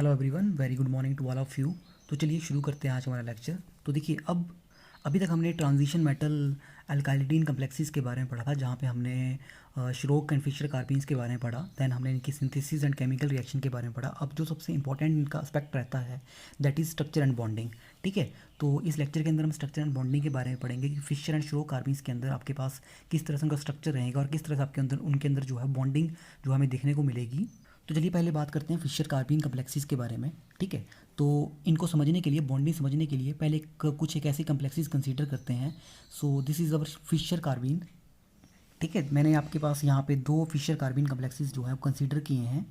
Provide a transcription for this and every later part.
Hello everyone, very good morning to all of you. तो चलिए शुरू करते हैं आज हमारा लेक्चर। तो देखिए, अब अभी तक हमने ट्रांजिशन मेटल अल्काइलिडीन कम्प्लेक्सेस के बारे में पढ़ा था, जहाँ पे हमने श्रोक एंड फिशर कार्बीन्स के बारे में पढ़ा। दैन हमने इनकी सिंथेसिस एंड केमिकल रिएक्शन के बारे में पढ़ा। अब जो सबसे इंपॉर्टेंट इनका एस्पेक्ट रहता है that is structure and bonding. ठीक है, तो इस लेक्चर के अंदर हम स्ट्रक्चर एंड बॉन्डिंग के बारे में पढ़ेंगे कि फिशर एंड श्रोक कार्बीन्स के अंदर आपके पास किस तरह से उनका स्ट्रक्चर रहेगा और किस तरह से आपके अंदर उनके अंदर जो है बॉन्डिंग जो हमें देखने को मिलेगी। तो चलिए पहले बात करते हैं फिशर कार्बीन कम्प्लेक्सेस के बारे में। ठीक है, तो इनको समझने के लिए, बॉन्डिंग समझने के लिए पहले कुछ एक ऐसी कम्प्लेक्सेस कंसीडर करते हैं। So this is our Fischer carbene. ठीक है, मैंने आपके पास यहाँ पे दो फिशर कार्बीन कम्प्लेक्सेस जो है कंसीडर किए हैं।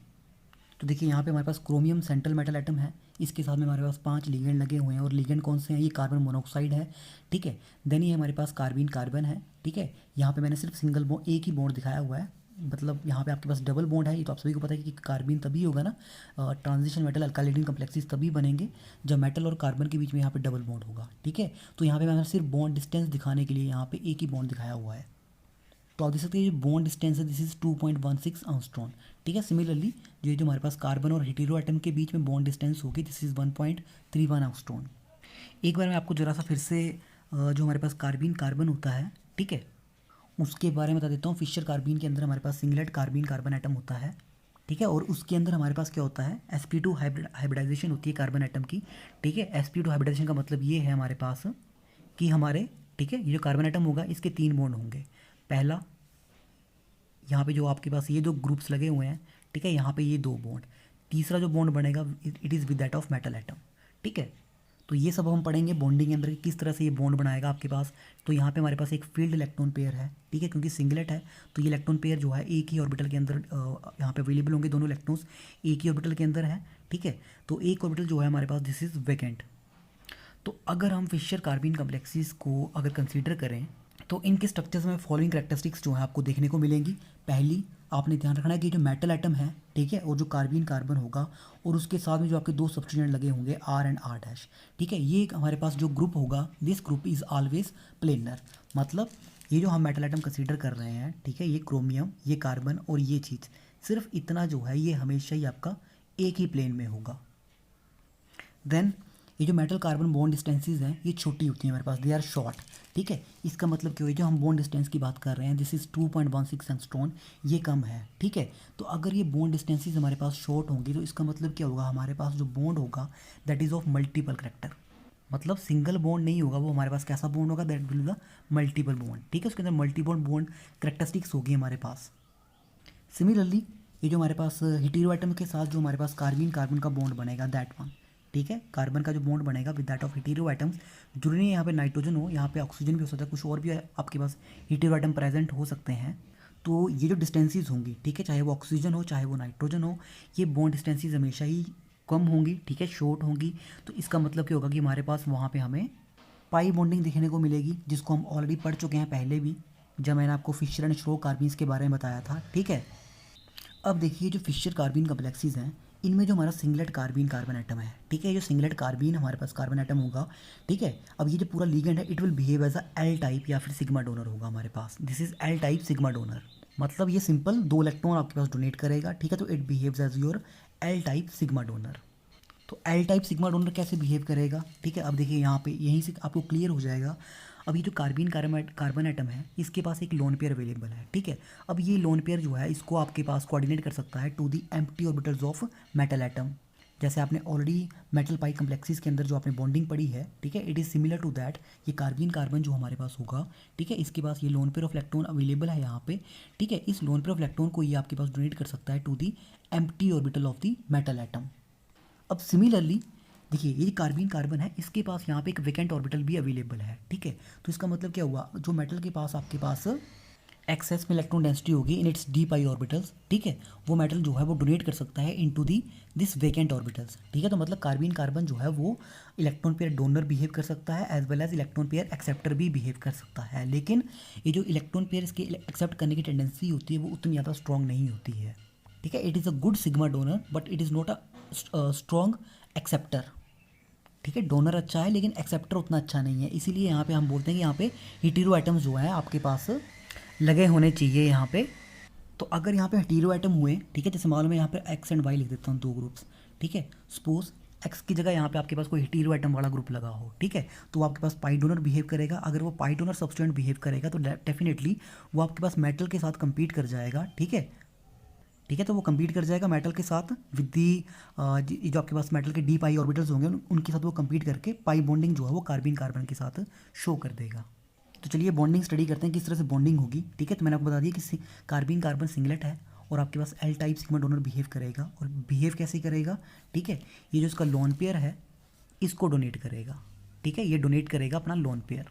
तो देखिए, यहाँ पे हमारे पास क्रोमियम सेंट्रल मेटल एटम है, इसके साथ में हमारे पास 5 लिगेंड लगे हुए हैं। और लिगेंड कौन से हैं? ये कार्बन मोनोऑक्साइड है। ठीक है, देन ये हमारे पास कार्बन कार्बन है। ठीक है, यहाँ पे मैंने सिर्फ सिंगल बॉन्ड, एक ही बॉन्ड दिखाया हुआ है, मतलब यहाँ पे आपके पास डबल बॉन्ड है। ये तो आप सभी को पता है कि कार्बन तभी होगा ना, ट्रांजिशन मेटल अल्काइलिडीन कम्प्लेक्सेस तभी बनेंगे जब मेटल और कार्बन के बीच में यहाँ पे डबल बॉन्ड होगा। ठीक है, तो यहाँ पे मैंने सिर्फ बॉन्ड डिस्टेंस दिखाने के लिए यहाँ पे एक ही बॉन्ड दिखाया हुआ है। तो आप देख सकते हैं बॉन्ड डिस्टेंस है, दिस इज 2.16 एंगस्ट्रॉम। ठीक है, सिमिलरली जो हमारे पास कार्बन और हेटेरो एटम के बीच में बॉन्ड डिस्टेंस होगी, दिस इज 1.31 एंगस्ट्रॉम। एक बार मैं आपको जरा सा फिर से जो हमारे पास कार्बन कार्बन होता है, ठीक है, उसके बारे में बता देता हूँ। फिशर कार्बीन के अंदर हमारे पास सिंगलेट कार्बन कार्बन एटम होता है। ठीक है, और उसके अंदर हमारे पास क्या होता है? sp2 हाइब्रिडाइजेशन होती है कार्बन एटम की। ठीक है, sp2 हाइब्रिडाइजेशन का मतलब ये है हमारे पास कि हमारे, ठीक है, ये जो कार्बन एटम होगा इसके 3 बॉन्ड होंगे। पहला, यहाँ पे जो आपके पास ये दो ग्रुप्स लगे हुए हैं, ठीक है, यहाँ पे ये 2 बॉन्ड। तीसरा जो बॉन्ड बनेगा it is with that of metal atom. ठीक है, तो ये सब हम पढ़ेंगे बॉन्डिंग के अंदर किस तरह से ये बॉन्ड बनाएगा आपके पास। तो यहाँ पे हमारे पास एक फील्ड इलेक्ट्रॉन पेयर है। ठीक है, क्योंकि सिंगलेट है तो ये इलेक्ट्रॉन पेयर जो है एक ही ऑर्बिटल के अंदर यहाँ पे अवेलेबल होंगे। दोनों इलेक्ट्रॉन्स एक ही ऑर्बिटल के अंदर है। ठीक है, तो एक ऑर्बिटल जो है हमारे पास दिस इज़ वैकेंट। तो अगर हम फिशर कार्बन कम्प्लेक्सेस को अगर कंसीडर करें तो इनके स्ट्रक्चर्स में फॉलोइंग करैक्टरिस्टिक्स जो है आपको देखने को मिलेंगी। पहली, आपने ध्यान रखना है कि जो मेटल एटम है, ठीक है, और जो कार्बन कार्बन होगा और उसके साथ में जो आपके 2 सब्स्टिट्यूएंट लगे होंगे आर एंड आर डैश। ठीक है, ये हमारे पास जो ग्रुप होगा, this group is always planar. मतलब ये जो हम मेटल एटम कंसीडर कर रहे हैं, ठीक है, ये क्रोमियम, ये कार्बन और ये चीज़, सिर्फ इतना जो है ये हमेशा ही आपका एक ही प्लेन में होगा। देन ये जो मेटल कार्बन बॉन्ड डिस्टेंसेज हैं ये छोटी होती हैं हमारे पास, दे आर शॉर्ट। ठीक है, इसका मतलब क्या हुआ? जो हम बॉन्ड डिस्टेंस की बात कर रहे हैं दिस इज़ 2.16 एंगस्ट्रॉम, ये कम है। ठीक है, तो अगर ये बॉन्ड डिस्टेंसेज हमारे पास शॉर्ट होंगी तो इसका मतलब क्या होगा? हमारे पास जो बॉन्ड होगा that is of multiple character. मतलब सिंगल बॉन्ड नहीं होगा वो, हमारे पास कैसा बॉन्ड होगा? That will be the multiple bond. ठीक है, उसके अंदर मल्टीपल बॉन्ड करेक्टरिस्टिक्स होगी हमारे पास। सिमिलरली ये जो हमारे पास हेटेरो एटम के साथ जो हमारे पास कार्बन कार्बन का बॉन्ड बनेगा दैट वन। ठीक है, कार्बन का जो बॉन्ड बनेगा with that of hetero atoms, जरूरी नहीं यहाँ पे नाइट्रोजन हो, यहाँ पे ऑक्सीजन भी हो सकता है, कुछ और भी आपके पास हेटेरो एटम प्रेजेंट हो सकते हैं। तो ये जो डिस्टेंसेस होंगी, ठीक है, चाहे वो ऑक्सीजन हो चाहे वो नाइट्रोजन हो, ये बॉन्ड डिस्टेंसेस हमेशा ही कम होंगी। ठीक है, शॉर्ट होंगी। तो इसका मतलब क्या होगा कि हमारे पास वहाँ पे हमें पाई बॉन्डिंग देखने को मिलेगी, जिसको हम ऑलरेडी पढ़ चुके हैं पहले भी, जब मैंने आपको फिशर एंड श्रोक कार्बन्स के बारे में बताया था। ठीक है, अब देखिए जो फिशर कार्बन कम्प्लेक्सेस हैं इनमें जो हमारा सिंगलेट कार्बन कार्बन एटम है, ठीक है, जो सिंगलेट कार्बन हमारे पास कार्बन एटम होगा, ठीक है, अब ये जो पूरा लिगेंड है it will behave as a L type या फिर सिग्मा डोनर होगा हमारे पास। This is L type sigma donor. मतलब ये सिंपल 2 इलेक्ट्रॉन आपके पास डोनेट करेगा। ठीक है, तो it behaves as your L type sigma donor. तो एल टाइप सिग्मा डोनर कैसे बिहेव करेगा? ठीक है, अब देखिए यहाँ पे यहीं से आपको क्लियर हो जाएगा। अब ये जो कार्बन एटम है इसके पास एक लोन पेयर अवेलेबल है। ठीक है, अब ये लोन पेयर जो है इसको आपके पास कोऑर्डिनेट कर सकता है to the empty orbitals of metal atom. जैसे आपने ऑलरेडी मेटल पाई कम्प्लेक्सेस के अंदर जो आपने बॉन्डिंग पढ़ी है, ठीक है, it is similar to that. ये कार्बन कार्बन जो हमारे पास होगा, ठीक है, इसके पास ये lone pair of electron available है यहाँ पे। ठीक है, इस लोन पेयर ऑफ इलेक्ट्रॉन को ये आपके पास डोनेट कर सकता है to the empty orbital of the metal atom. अब सिमिलरली देखिए ये कार्बन कार्बन है, इसके पास यहाँ पे एक वेकेंट ऑर्बिटल भी अवेलेबल है। ठीक है, तो इसका मतलब क्या हुआ? जो मेटल के पास आपके पास एक्सेस में इलेक्ट्रॉन डेंसिटी होगी in its D pi orbitals, ठीक है, वो मेटल जो है वो डोनेट कर सकता है into the this vacant orbitals. ठीक है, तो मतलब कार्बन कार्बन जो है वो इलेक्ट्रॉन पेयर डोनर बिहेव कर सकता है as well as electron pair acceptor भी बिहेव कर सकता है। लेकिन ये जो इलेक्ट्रॉन पेयर इसके एक्सेप्ट करने की टेंडेंसी होती है वो उतनी ज़्यादा स्ट्रॉन्ग नहीं होती है। ठीक है, it is a good sigma donor but it is not a strong acceptor. ठीक है, डोनर अच्छा है लेकिन एक्सेप्टर उतना अच्छा नहीं है, इसीलिए यहाँ पे हम बोलते हैं कि यहाँ पे हेटेरो एटम्स जो है आपके पास लगे होने चाहिए यहाँ पे तो अगर यहाँ पे हेटेरो एटम हुए, ठीक है, जैसे मान लो मैं यहाँ पे एक्स एंड वाई लिख देता हूँ, दो ग्रुप्स, ठीक है। सपोज एक्स की जगह यहाँ पे आपके पास कोई हेटेरो एटम वाला ग्रुप लगा हो, ठीक है, तो वो आपके पास पाई डोनर बिहेव करेगा। अगर वो पाई डोनर सब्सटेंट बिहेव करेगा तो डेफिनेटली वो आपके पास मेटल के साथ compete कर जाएगा, ठीक है। ठीक है, तो वो compete कर जाएगा मेटल के साथ विद दी जो आपके पास मेटल के डी पाई ऑर्बिटल्स होंगे उनके साथ वो compete करके पाई बॉन्डिंग जो है वो कार्बन कार्बन के साथ शो कर देगा। तो चलिए बॉन्डिंग स्टडी करते हैं किस तरह से बॉन्डिंग होगी, ठीक है। तो मैंने आपको बता दिया कि कार्बन कार्बन सिंगलेट है और आपके पास L type sigma donor behave करेगा, और बिहेव कैसे करेगा, ठीक है। ये जो इसका लोन पेयर है इसको डोनेट करेगा, ठीक है, ये डोनेट करेगा अपना लोन पेयर।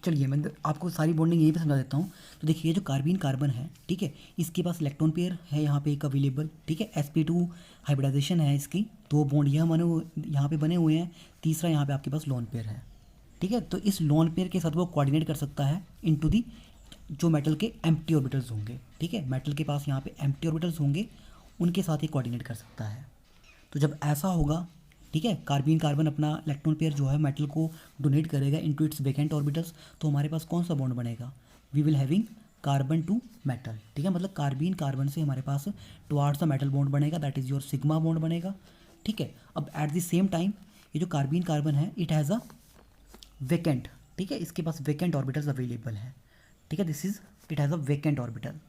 चलिए मैं आपको सारी बॉन्डिंग यहीं पे समझा देता हूँ। तो देखिए जो कार्बन कार्बन है, ठीक है, इसके पास इलेक्ट्रॉन पेयर है यहाँ पे एक अवेलेबल, ठीक है। sp2 हाइब्रिडाइजेशन है इसकी, दो बॉन्ड यहाँ पे बने हुए हैं, तीसरा यहाँ पे आपके पास लोन पेयर है, ठीक है। तो इस लोन पेयर के साथ वो कोऑर्डिनेट कर सकता है इनटू दी जो मेटल के एम्प्टी ऑर्बिटल्स होंगे, ठीक है। मेटल के पास यहाँ पे एम्प्टी ऑर्बिटल्स होंगे, उनके साथ ही कोऑर्डिनेट कर सकता है। तो जब ऐसा होगा, ठीक है, कार्बन कार्बन अपना इलेक्ट्रॉन पेयर जो है मेटल को डोनेट करेगा इनटू इट्स वेकेंट ऑर्बिटल्स, तो हमारे पास कौन सा बॉन्ड बनेगा, we will having carbon to metal, ठीक है। मतलब कार्बन कार्बन से हमारे पास टुवार्ड्स द मेटल बॉन्ड बनेगा, that is your sigma bond बनेगा, ठीक है। अब एट द सेम टाइम ये जो कार्बन कार्बन है इट हैज़ अ वेकेंट, ठीक है, इसके पास वेकेंट ऑर्बिटल्स अवेलेबल है, ठीक है। This is it has a vacant orbital.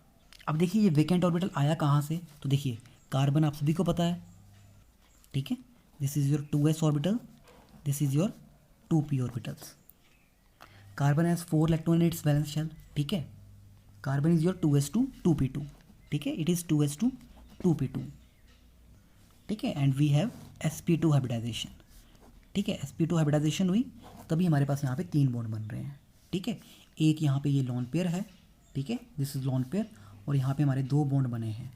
अब देखिए ये वेकेंट ऑर्बिटल आया कहाँ से, तो देखिए कार्बन आप सभी को पता है, ठीक है, this is your 2s orbital, this is your 2p orbitals. Carbon has 4 electron in its valence shell, ठीक है। Carbon is your 2s2 2p2, ठीक है, इट इज़ 2s2 2p2, ठीक है। And we have sp2 hybridisation, ठीक है, sp2 hybridisation हुई तभी हमारे पास यहाँ पे 3 बॉन्ड बन रहे हैं, ठीक है। एक यहाँ पे ये लॉन पेयर है, ठीक है, दिस इज लॉन पेयर, और यहाँ पे हमारे 2 बॉन्ड बने हैं।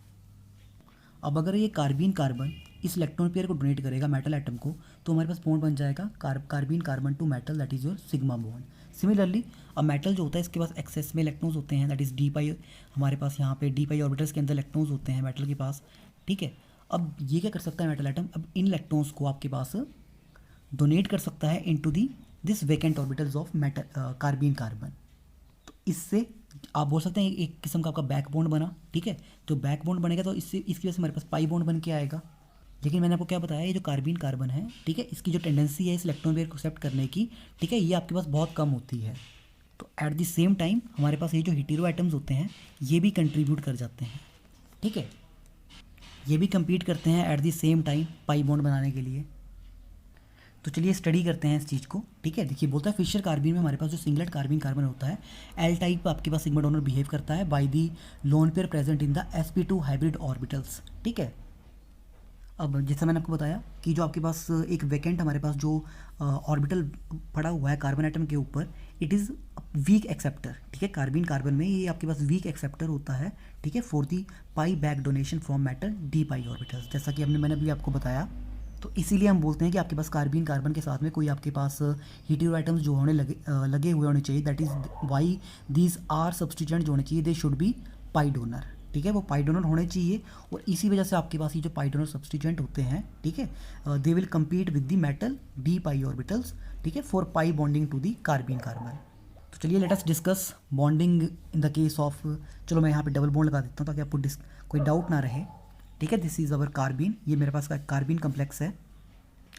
अब अगर ये कार्बन कार्बन इस इलेक्ट्रॉन पेयर को डोनेट करेगा मेटल एटम को, तो हमारे पास बॉन्ड बन जाएगा carbon carbon to metal, that is your sigma bond. Similarly अब मेटल जो होता है इसके पास एक्सेस में इलेक्ट्रॉन्स होते हैं, दैट इज़ डी पाई, हमारे पास यहाँ पे डी पाई ऑर्बिटल्स के अंदर इलेक्ट्रॉन्स होते हैं मेटल के पास, ठीक है। अब ये क्या कर सकता है मेटल एटम, अब इन इलेक्ट्रॉन्स को आपके पास डोनेट कर सकता है into the this vacant orbitals of metal carbon carbon. तो इससे आप बोल सकते हैं एक किस्म का आपका बैक बॉन्ड बना, ठीक है। तो बैक बॉन्ड बनेगा तो इससे इसकी वजह से हमारे पास पाई बॉन्ड बन के आएगा। लेकिन मैंने आपको क्या बताया, ये जो कार्बन कार्बन है, ठीक है, इसकी जो टेंडेंसी है इस इलेक्ट्रॉन पेयर को एक्सेप्ट करने की, ठीक है, ये आपके पास बहुत कम होती है। तो एट द सेम टाइम हमारे पास ये जो हेटेरो एटम्स होते हैं ये भी कंट्रीब्यूट कर जाते हैं, ठीक है, ये भी compete करते हैं at the same time pi bond बनाने के लिए। तो चलिए स्टडी करते हैं इस चीज़ को, ठीक है। देखिए बोलता है फिशर कार्बन में हमारे पास जो सिंगलेट कार्बन कार्बन होता है एल टाइप आपके पास सिग्मा डोनर बिहेव करता है by the lone pair present in the sp2 hybrid orbitals, ठीक है। अब जैसा मैंने आपको बताया कि जो आपके पास एक वेकेंट हमारे पास जो ऑर्बिटल पड़ा हुआ है कार्बन एटम के ऊपर, इट इज़ वीक एक्सेप्टर, ठीक है। कार्बन कार्बन में ये आपके पास वीक एक्सेप्टर होता है, ठीक है, for the pi back donation from metal d pi orbitals, जैसा कि मैंने अभी आपको बताया। तो इसीलिए हम बोलते हैं कि आपके पास कार्बन कार्बन के साथ में कोई आपके पास हेटेरो एटम्स जो होने लगे हुए होने चाहिए, that is why these are substituent जो होने चाहिए they should be pi donor, ठीक है, वो पाई डोनर होने चाहिए। और इसी वजह से आपके पास ये जो पाई डोनर सब्सटीट्यूएंट होते हैं, ठीक है, they will compete with the metal d pi orbitals, ठीक है, for pi bonding to the carbon carbon. तो चलिए let us discuss bonding in the case of, चलो मैं यहाँ पे डबल बॉन्ड लगा देता हूँ ताकि आपको कोई डाउट ना रहे, ठीक है। दिस इज़ अवर कार्बन, ये मेरे पास का कार्बन कम्प्लेक्स है।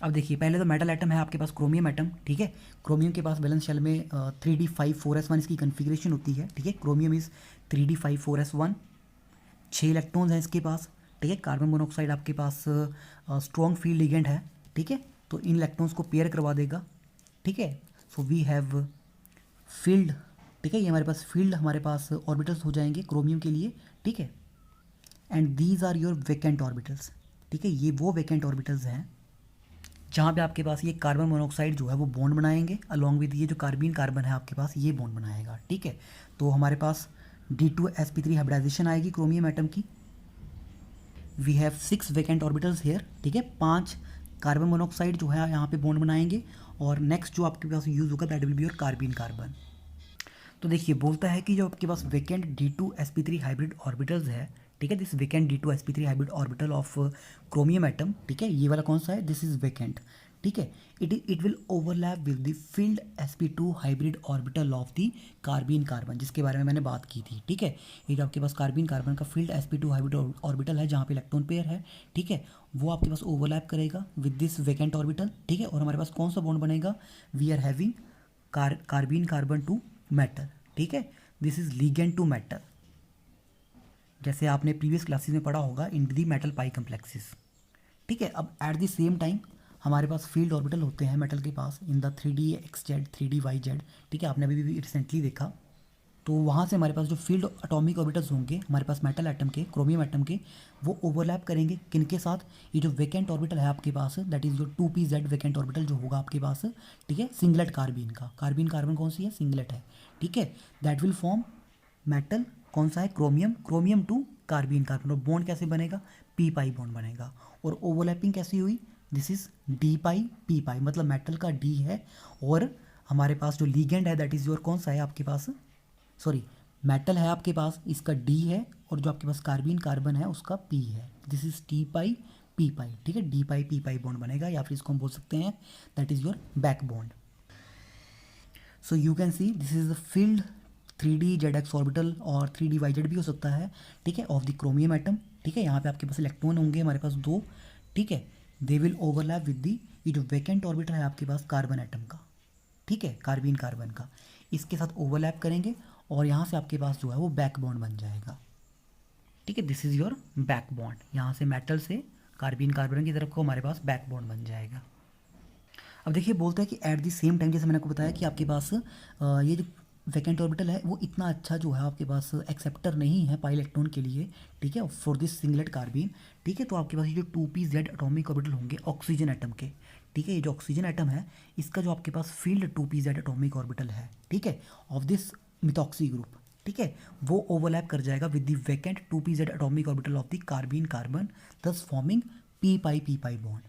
अब देखिए पहले तो मेटल एटम है आपके पास क्रोमियम एटम, ठीक है। क्रोमियम के पास बैलेंस शेल में 3d5 4s1 इसकी कन्फिग्रेशन होती है, ठीक है। Chromium is 3d5 4s1, 6 electrons हैं इसके पास, ठीक है। कार्बन मोनोऑक्साइड आपके पास स्ट्रॉन्ग फील्ड लिगेंड है, ठीक है, तो इन इलेक्ट्रॉन्स को पेयर करवा देगा, ठीक है। सो वी हैव फील्ड, ठीक है, ये हमारे पास फील्ड हमारे पास ऑर्बिटल्स हो जाएंगे क्रोमियम के लिए, ठीक है। And these are your vacant orbitals, ठीक है, ये वो वेकेंट ऑर्बिटल्स हैं जहाँ पे आपके पास ये कार्बन मोनोऑक्साइड जो है वो बॉन्ड बनाएंगे अलॉन्ग विद ये जो कार्बन कार्बन है आपके पास ये बॉन्ड बनाएगा, ठीक है। तो हमारे पास D2sp3 हाइब्रिडाइजेशन आएगी क्रोमियम एटम की। We have 6 vacant orbitals here, ठीक है, 5 कार्बन मोनोऑक्साइड जो है यहाँ पे बॉन्ड बनाएंगे, और नेक्स्ट जो आपके पास यूज़ होगा that will be your carbon carbon. तो देखिए बोलता है कि जो आपके पास वेकेंट D2sp3 हाइब्रिड ऑर्बिटल्स है, ठीक है, this vacant D2sp3 hybrid orbital of chromium atom, ठीक है, ये वाला कौन सा है, दिस इज वेकेंट, ठीक है। It will overlap with the field sp2 hybrid orbital of the carbene carbon, जिसके बारे में मैंने बात की थी। ठीक है, ये जो आपके पास कार्बीन कार्बन का फील्ड sp2 हाइब्रिड ऑर्बिटल है जहाँ पे इलेक्ट्रॉन पेयर है, ठीक है, वो आपके पास ओवरलैप करेगा विद दिस वैकेंट ऑर्बिटल। ठीक है, और हमारे पास कौन सा बॉन्ड बनेगा, we are having carbene carbon to metal. ठीक है, this is ligand to metal, जैसे आपने प्रीवियस क्लासेस में पढ़ा होगा इन दी मेटल पाई कम्प्लेक्सेस। ठीक है, अब एट द सेम टाइम हमारे पास फील्ड ऑर्बिटल होते हैं मेटल के पास in the 3D XZ 3D YZ। ठीक है, आपने अभी भी रिसेंटली देखा, तो वहाँ से हमारे पास जो फील्ड एटॉमिक ऑर्बिटल्स होंगे हमारे पास मेटल एटम के, क्रोमियम एटम के, वो ओवरलैप करेंगे किनके साथ, ये जो वैकेंट ऑर्बिटल है आपके पास, दैट इज जो 2pz वैकेंट ऑर्बिटल जो होगा आपके पास। ठीक है, सिंगलेट कार्बीन का, कार्बीन कार्बन कौन सी है, सिंगलेट है। ठीक है, दैट विल फॉर्म मेटल कौन सा है, chromium, chromium to carbene carbon, और बॉन्ड कैसे बनेगा, पी पाई बॉन्ड बनेगा। और ओवरलैपिंग कैसी हुई, this is D pi P pi, मतलब मेटल का डी है और हमारे पास जो लीगेंड है दैट इज योर कौन सा है आपके पास, सॉरी मेटल है आपके पास, इसका डी है, और जो आपके पास कार्बीन कार्बन है उसका पी है, this is T pi P pi. ठीक है, D pi P pi bond बनेगा, या फिर इसको हम बोल सकते हैं that is your back bond. So you can see this is the field 3D ZX orbital और 3D YZ भी हो सकता है। ठीक है, ऑफ द क्रोमियम एटम। ठीक है, यहाँ पे आपके पास इलेक्ट्रॉन होंगे हमारे पास दो। ठीक है, they will overlap with the, ये जो वैकेंट ऑर्बिटल है आपके पास कार्बन एटम का, ठीक है, कार्बीन कार्बन का, इसके साथ ओवरलैप करेंगे और यहाँ से आपके पास जो है वो बैक बॉन्ड बन जाएगा। ठीक है, this is your back bond, यहाँ से मेटल से कार्बीन कार्बन की तरफ को हमारे पास बैक बॉन्ड बन जाएगा। अब देखिए बोलता है कि एट द सेम टाइम, जैसे मैंने आपको बताया कि आपके पास ये जो वैकेंट ऑर्बिटल है वो इतना अच्छा जो है आपके पास एक्सेप्टर नहीं है पाई इलेक्ट्रॉन के लिए। ठीक है, फॉर दिस सिंगलेट कार्बीन। ठीक है, तो आपके पास ये जो 2pz एटॉमिक ऑर्बिटल होंगे ऑक्सीजन एटम के। ठीक है, ये जो ऑक्सीजन एटम है इसका जो आपके पास फील्ड 2pz एटॉमिक ऑर्बिटल है, ठीक है, ऑफ दिस मिथॉक्सी ग्रुप, ठीक है, वो ओवरलैप कर जाएगा with the vacant 2pz atomic orbital of the carbene carbon, दस फॉर्मिंग पी पाई बॉन्ड।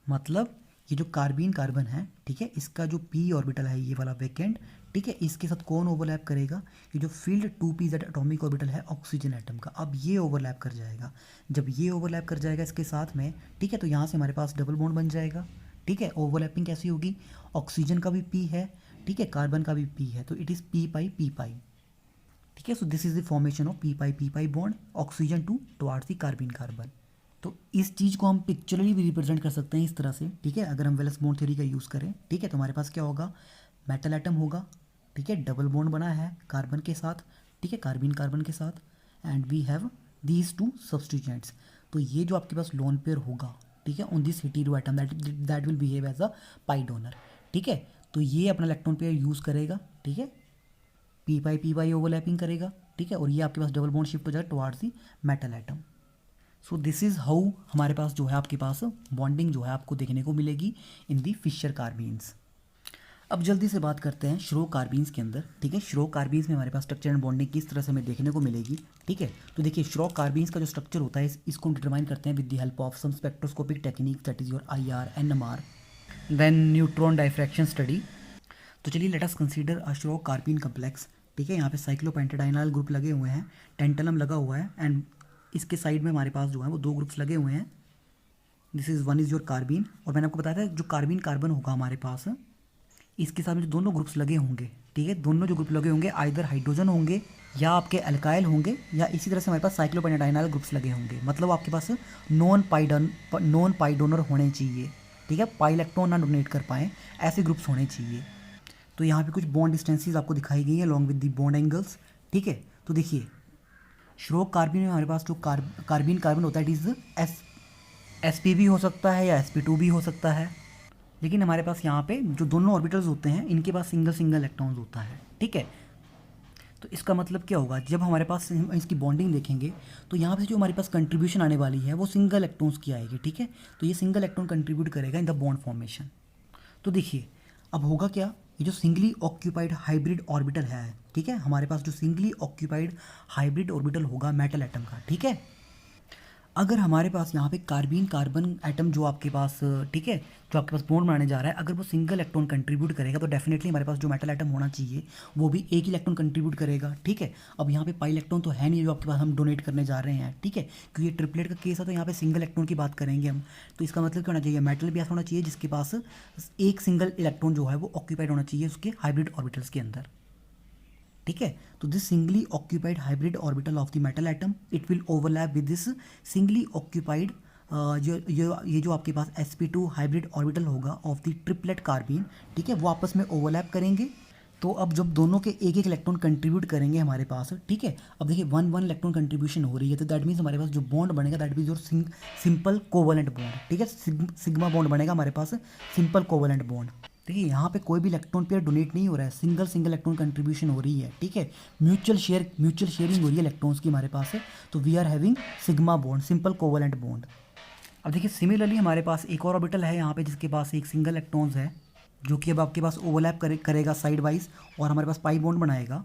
मतलब ये जो कार्बीन कार्बन है, ठीक है, इसका जो पी ऑर्बिटल है ये वाला वैकेंट, ठीक है, इसके साथ कौन ओवरलैप करेगा, ये जो फील्ड 2pz एटॉमिक ऑर्बिटल है ऑक्सीजन एटम का, अब ये ओवरलैप कर जाएगा। जब ये ओवरलैप कर जाएगा इसके साथ में, ठीक है, तो यहाँ से हमारे पास डबल बॉन्ड बन जाएगा। ठीक है, ओवरलैपिंग कैसी होगी, ऑक्सीजन का भी पी है, ठीक है, कार्बन का भी पी है, तो इट इज़ पी पाई। ठीक है, so this is the formation of p pi bond oxygen to towards the carbon carbon. तो इस चीज़ को हम पिक्चरली भी रिप्रेजेंट कर सकते हैं इस तरह से। ठीक है, अगर हम वेल्स बॉन्ड थ्योरी का यूज़ करें, ठीक है, तो हमारे पास क्या होगा, मेटल एटम होगा, ठीक है, डबल बॉन्ड बना है कार्बन के साथ, ठीक है, कार्बन कार्बन के साथ, and we have these two substituents. तो ये जो आपके पास लोन पेयर होगा, ठीक है, on this hetero atom that will behave as a pi donor. ठीक है, तो ये अपना इलेक्ट्रॉन पेयर यूज़ करेगा, ठीक है, पी पाई ओवरलैपिंग करेगा, ठीक है, और ये आपके पास डबल बॉन्ड शिफ्ट हो जाएगा towards the metal atom. So this is how हमारे पास जो है आपके पास बॉन्डिंग जो है आपको देखने को मिलेगी इन दी फिशर कार्बीन्स। अब जल्दी से बात करते हैं श्रो कार्बीन्स के अंदर। ठीक है, श्रो कार्बीन्स में हमारे पास स्ट्रक्चर एंड बॉन्डिंग किस तरह से हमें देखने को मिलेगी। ठीक है, तो देखिए श्रो कार्बीन्स का जो स्ट्रक्चर होता है इसको हम डिटरमाइन करते हैं with the help of some spectroscopic technique that is your IR NMR then neutron diffraction study. तो चलिए let us consider a Schrock carbene complex. ठीक है, यहाँ पे साइक्लोपेंटाडाइनाल ग्रुप लगे हुए हैं, टेंटलम लगा हुआ है, एंड इसके साइड में हमारे पास जो है वो दो ग्रुप्स लगे हुए हैं। This is one is your carbene, और मैंने आपको बताया था जो कार्बीन कार्बन होगा हमारे पास, इसके साथ में जो दोनों ग्रुप्स लगे होंगे, ठीक है, दोनों जो ग्रुप लगे होंगे आइदर हाइड्रोजन होंगे या आपके अल्काइल होंगे, या इसी तरह से हमारे पास साइक्लोपेंटाडाइनाल ग्रुप्स लगे होंगे। मतलब आपके पास नॉन पाई डोनर होने चाहिए। ठीक है, पाई इलेक्ट्रॉन ना डोनेट कर पाएँ ऐसे ग्रुप्स होने चाहिए। तो यहाँ पे कुछ बॉन्ड डिस्टेंसेस आपको दिखाई गई है along with the bond angles. ठीक है, तो देखिए श्रो कार्बीन में हमारे पास जो कार्बीन कार्बन होता है इट इज़ sp भी हो सकता है या sp2 भी हो सकता है, लेकिन हमारे पास यहाँ पे जो दोनों ऑर्बिटल्स होते हैं इनके पास सिंगल इलेक्ट्रॉन्स होता है। ठीक है, तो इसका मतलब क्या होगा, जब हमारे पास इसकी बॉन्डिंग देखेंगे तो यहाँ पे जो हमारे पास कंट्रीब्यूशन आने वाली है वो सिंगल इलेक्ट्रॉन्स की आएगी। ठीक है, तो ये सिंगल इलेक्ट्रॉन कंट्रीब्यूट करेगा इन द बॉन्ड फॉर्मेशन। तो देखिए अब होगा क्या, ये जो सिंगली ऑक्यूपाइड हाइब्रिड ऑर्बिटल है, ठीक है, हमारे पास जो सिंगली ऑक्यूपाइड हाइब्रिड ऑर्बिटल होगा मेटल एटम का, ठीक है, अगर हमारे पास यहाँ पे कार्बीन कार्बन एटम जो आपके पास ठीक है, जो आपके पास बॉन्ड बनाने जा रहा है, अगर वो सिंगल इलेक्ट्रॉन कंट्रीब्यूट करेगा तो डेफिनेटली हमारे पास जो मेटल एटम होना चाहिए वो भी एक ही इलेक्ट्रॉन कंट्रीब्यूट करेगा। ठीक है, अब यहाँ पे पाई इलेक्ट्रॉन तो है नहीं जो आपके पास हम डोनेट करने जा रहे हैं। ठीक है, क्योंकि ये ट्रिपलेट का केस है तो यहाँ पे सिंगल इलेक्ट्रॉन की बात करेंगे हम। तो इसका मतलब क्या होना चाहिए, मेटल भी ऐसा होना चाहिए जिसके पास एक सिंगल इलेक्ट्रॉन जो है वो ऑक्यूपाइड होना चाहिए उसके हाइब्रिड ऑर्बिटल्स के अंदर। ठीक है, तो this singly occupied hybrid orbital of the metal atom it will overlap with this singly occupied ये जो आपके पास sp2 हाइब्रिड ऑर्बिटल होगा ऑफ द ट्रिपलेट कार्बीन। ठीक है, वो आपस में ओवरलैप करेंगे। तो अब जब दोनों के एक एक इलेक्ट्रॉन कंट्रीब्यूट करेंगे हमारे पास, ठीक है, अब देखिए वन वन इलेक्ट्रॉन कंट्रीब्यूशन हो रही है, तो दैट मीन्स हमारे पास जो बॉन्ड बनेगा that means your simple covalent bond. ठीक है, सिग्मा बॉन्ड बनेगा हमारे पास, सिंपल कोवलेंट बॉन्ड। देखिए यहाँ पे कोई भी इलेक्ट्रॉन पेयर डोनेट नहीं हो रहा है, सिंगल इलेक्ट्रॉन कंट्रीब्यूशन हो रही है। ठीक है, म्यूचुअल शेयरिंग हो रही है इलेक्ट्रॉन्स की हमारे पास है। तो we are having sigma bond, simple covalent bond. अब देखिए सिमिलरली हमारे पास एक और ऑर्बिटल है यहाँ पे जिसके पास एक सिंगल इलेक्ट्रॉन्स है जो कि अब आपके पास ओवरलैप करेगा साइड वाइज और हमारे पास पाई बॉन्ड बनाएगा।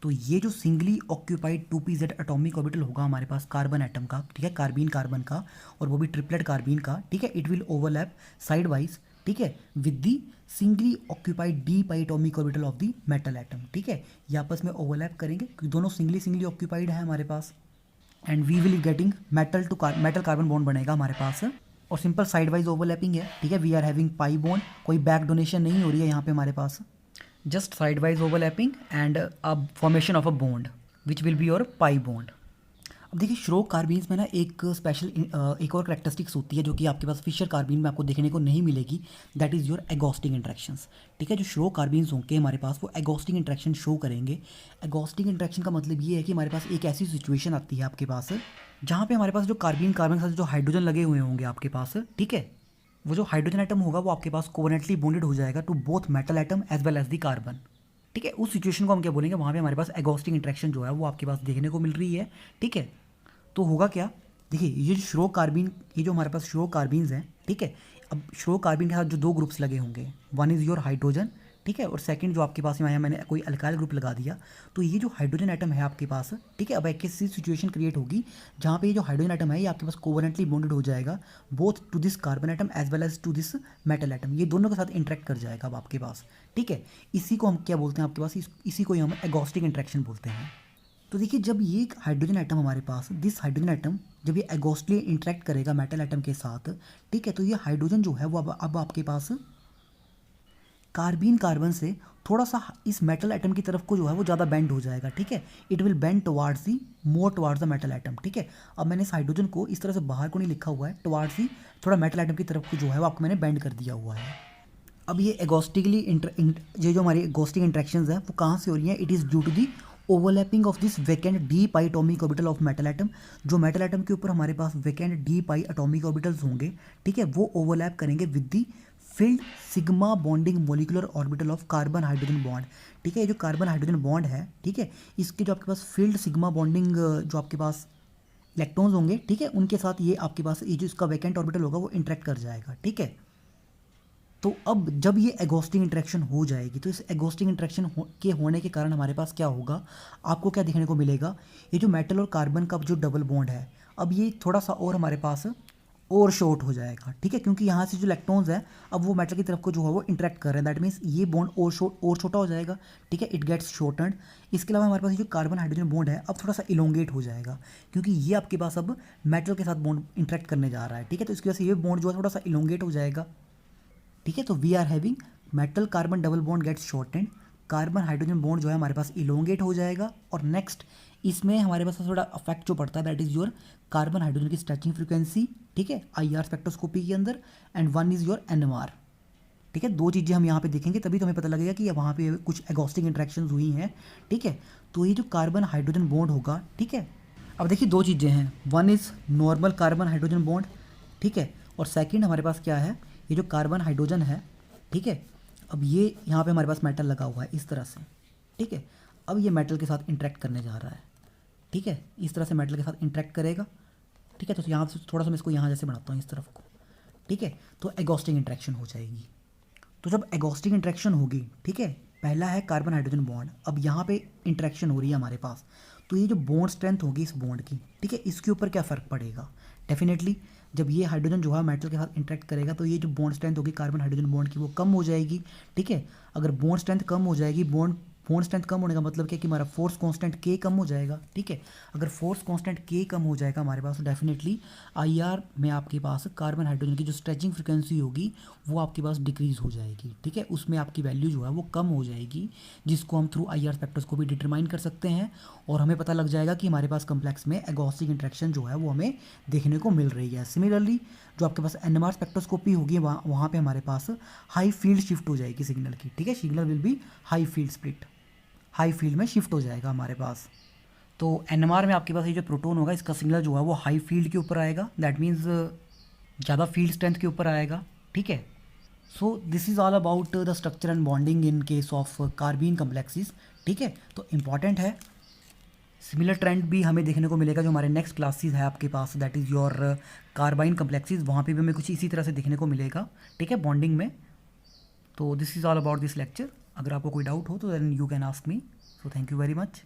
तो ये जो singly occupied 2p z atomic orbital होगा हमारे पास कार्बन एटम का, ठीक है, कार्बन कार्बन का, और वो भी ट्रिपलेट कार्बन का। ठीक है, it will overlap side wise, ठीक है, with the singly occupied D pi atomic orbital of the metal atom. ठीक है, ये आपस में ओवरलैप करेंगे क्योंकि दोनों सिंगली ऑक्यूपाइड है हमारे पास। And we will getting metal carbon bond बनेगा हमारे पास और सिंपल साइड वाइज ओवरलैपिंग है। ठीक है, we are having pi bond, कोई बैक डोनेशन नहीं हो रही है यहाँ पे हमारे पास, just side wise overlapping and a formation of a bond which will be your pi bond. अब देखिए श्रोक कार्बीन्स में ना एक स्पेशल एक और करेक्टरिस्टिक्स होती है जो कि आपके पास फिशर कार्बीन में आपको देखने को नहीं मिलेगी, दैट इज़ योर एगॉस्टिंग इंट्रैक्शंस। ठीक है, जो श्रोक कार्बीन्स होंगे हमारे पास वो एगॉस्टिंग इंट्रैक्शन शो करेंगे। एगॉस्टिंग इंट्रैक्शन का मतलब ये है कि हमारे पास एक ऐसी सिचुएशन आती है आपके पास जहाँ पे हमारे पास जो कार्बन के साथ जो हाइड्रोजन लगे हुए होंगे आपके पास, ठीक है, वो जो हाइड्रोजन एटम होगा वो आपके पास कोवेलेंटली बॉन्डेड हो जाएगा to both metal atom as well as the carbon. ठीक है, उस सिचुएशन को हम क्या बोलेंगे, वहाँ पे हमारे पास एगॉस्टिंग इंट्रैक्शन जो है वो आपके पास देखने को मिल रही है। ठीक है, तो होगा क्या, देखिए ये जो श्रो कार्बीन, ये जो हमारे पास श्रो कार्बीन्स हैं, ठीक है, अब श्रो कार्बीन के साथ जो दो ग्रुप्स लगे होंगे, वन इज़ योर हाइड्रोजन, ठीक है, और सेकंड जो आपके पास यहाँ मैंने कोई अल्काइल ग्रुप लगा दिया, तो ये जो हाइड्रोजन एटम है आपके पास, ठीक है, अब एक ऐसी सिचुएशन क्रिएट होगी जहाँ पे ये जो हाइड्रोजन एटम है ये आपके पास कोवेलेंटली बॉन्डेड हो जाएगा both to this carbon atom as well as to this metal atom, ये दोनों के साथ इंटरेक्ट कर जाएगा अब आपके पास। ठीक है, इसी को हम क्या बोलते हैं आपके पास, इसी को ही हम एगॉस्टिक इंट्रैक्शन बोलते हैं। तो देखिए जब ये हाइड्रोजन एटम हमारे पास, दिस हाइड्रोजन एटम जब ये एगॉस्टली इंटरेक्ट करेगा मेटल एटम के साथ, ठीक है, तो ये हाइड्रोजन जो है वो अब आपके पास कार्बन कार्बन से थोड़ा सा इस मेटल एटम की तरफ को जो है वो ज़्यादा बेंड हो जाएगा। ठीक है, it will bend towards the more towards the metal atom. ठीक है, अब मैंने इस हाइड्रोजन को इस तरह से बाहर को नहीं लिखा हुआ है, टुवार्ड्स दी थोड़ा मेटल एटम की तरफ को जो है वो आपको मैंने बेंड कर दिया हुआ है। अब ये एगोस्टिकली ये जो हमारी एगोस्टिक इंट्रैक्शंस है वो कहाँ से हो रही है, it is due to the overlapping of this vacant d pi atomic orbital of metal atom. जो मेटल एटम के ऊपर हमारे पास vacant d pi atomic orbitals होंगे, ठीक है, वो ओवरलैप करेंगे with the filled sigma bonding molecular orbital of carbon hydrogen bond. ठीक है, ये जो कार्बन हाइड्रोजन बॉन्ड है, ठीक है, इसके जो आपके पास फील्ड सिग्मा बॉन्डिंग जो आपके पास इलेक्ट्रॉन्स होंगे, ठीक है, उनके साथ ये आपके पास ये जो इसका वैकेंट ऑर्बिटल होगा वो इंटरेक्ट कर जाएगा। ठीक है, तो अब जब ये एगोस्टिक इंट्रैक्शन हो जाएगी तो इस एगोस्टिक इंट्रैक्शन के होने के कारण हमारे पास क्या होगा, आपको क्या देखने को मिलेगा, ये जो मेटल और कार्बन का जो डबल बॉन्ड है अब ये थोड़ा सा और हमारे पास और शॉर्ट हो जाएगा। ठीक है, क्योंकि यहाँ से जो इलेक्ट्रॉन्स हैं अब वो मेटल की तरफ को जो है वो इंटरेक्ट कर रहे हैं, दैट मीन्स ये बॉन्ड और छोटा हो जाएगा। ठीक है, इट गेट्स शॉर्टन्ड। इसके अलावा हमारे पास ये जो कार्बन हाइड्रोजन बॉन्ड है अब थोड़ा सा इलोंगेट हो जाएगा क्योंकि ये आपके पास अब मेटल के साथ बॉन्ड इंटरेक्ट करने जा रहा है। ठीक है, तो इसकी वजह से ये बॉन्ड जो है थोड़ा सा इलोंगेट हो जाएगा। ठीक है, तो we are having metal carbon double bond gets shortened, carbon hydrogen bond जो है हमारे पास इलोंगेट हो जाएगा। और नेक्स्ट इसमें हमारे पास थोड़ा अफेक्ट जो पड़ता है that is your carbon hydrogen की स्ट्रेचिंग फ्रीक्वेंसी, ठीक है, IR स्पेक्ट्रोस्कोपी के अंदर, and one is your NMR। ठीक है, दो चीज़ें हम यहाँ पे देखेंगे तभी तो हमें पता लगेगा कि वहाँ पे कुछ एगोस्टिक इंट्रैक्शंस हुई हैं। ठीक है, तो ये जो कार्बन हाइड्रोजन बॉन्ड होगा, ठीक है, अब देखिए दो चीज़ें हैं, one is normal carbon hydrogen bond, ठीक है, और सेकंड हमारे पास क्या है, ये जो कार्बन हाइड्रोजन है, ठीक है, अब ये यहाँ पे हमारे पास मेटल लगा हुआ है इस तरह से। ठीक है, अब ये मेटल के साथ इंटरेक्ट करने जा रहा है। ठीक है, इस तरह से मेटल के साथ इंटरेक्ट करेगा। ठीक है, तो यहाँ से थोड़ा सा मैं इसको यहाँ जैसे बनाता हूँ इस तरफ को। ठीक है, तो एगोस्टिक इंट्रैक्शन हो जाएगी। तो जब एगोस्टिक इंट्रैक्शन होगी, ठीक है, पहला है कार्बन हाइड्रोजन बॉन्ड, अब यहाँ पे इंट्रैक्शन हो रही है हमारे पास, तो ये जो बॉन्ड स्ट्रेंथ होगी इस बॉन्ड की, ठीक है, इसके ऊपर क्या फ़र्क पड़ेगा। डेफिनेटली जब ये हाइड्रोजन जो है मेटल के साथ इंटरेक्ट करेगा तो ये जो बॉन्ड स्ट्रेंथ होगी कार्बन हाइड्रोजन बॉन्ड की वो कम हो जाएगी, ठीक है। अगर बॉन्ड स्ट्रेंथ कम हो जाएगी, बॉन्ड स्ट्रेंथ कम होने का मतलब क्या कि हमारा फोर्स कांस्टेंट के कम हो जाएगा, ठीक है। अगर फोर्स कांस्टेंट के कम हो जाएगा हमारे पास तो डेफिनेटली आईआर में आपके पास कार्बन हाइड्रोजन की जो स्ट्रेचिंग फ्रिक्वेंसी होगी वो आपके पास डिक्रीज हो जाएगी, ठीक है, उसमें आपकी वैल्यू जो है वो कम हो जाएगी, जिसको हम थ्रू आईआर स्पेक्ट्रोस्कोपी डिटरमाइन कर सकते हैं और हमें पता लग जाएगा कि हमारे पास कम्प्लेक्स में एगॉस्टिक इंट्रैक्शन जो है वो हमें देखने को मिल रही है। सिमिलरली जो आपके पास एनएमआर स्पेक्ट्रोस्कोपी होगी वहाँ पे हमारे पास हाई फील्ड शिफ्ट हो जाएगी सिग्नल की, ठीक है, signal will be high field split, high field में शिफ्ट हो जाएगा हमारे पास। तो एनएमआर में आपके पास ये जो प्रोटॉन होगा इसका सिग्नल जो है वो हाई फील्ड के ऊपर आएगा, दैट मीन्स ज़्यादा फील्ड स्ट्रेंथ के ऊपर आएगा, ठीक है। So this is all about the structure and bonding in case of carbene complexes, ठीक है। तो इम्पॉर्टेंट है, सिमिलर ट्रेंड भी हमें देखने को मिलेगा जो हमारे नेक्स्ट क्लासेस है आपके पास, that is your carbyne complexes, वहाँ पे भी हमें कुछ इसी तरह से देखने को मिलेगा, ठीक है, बॉन्डिंग में। तो this is all about this lecture. अगर आपको कोई डाउट हो तो then you can ask me. So thank you very much.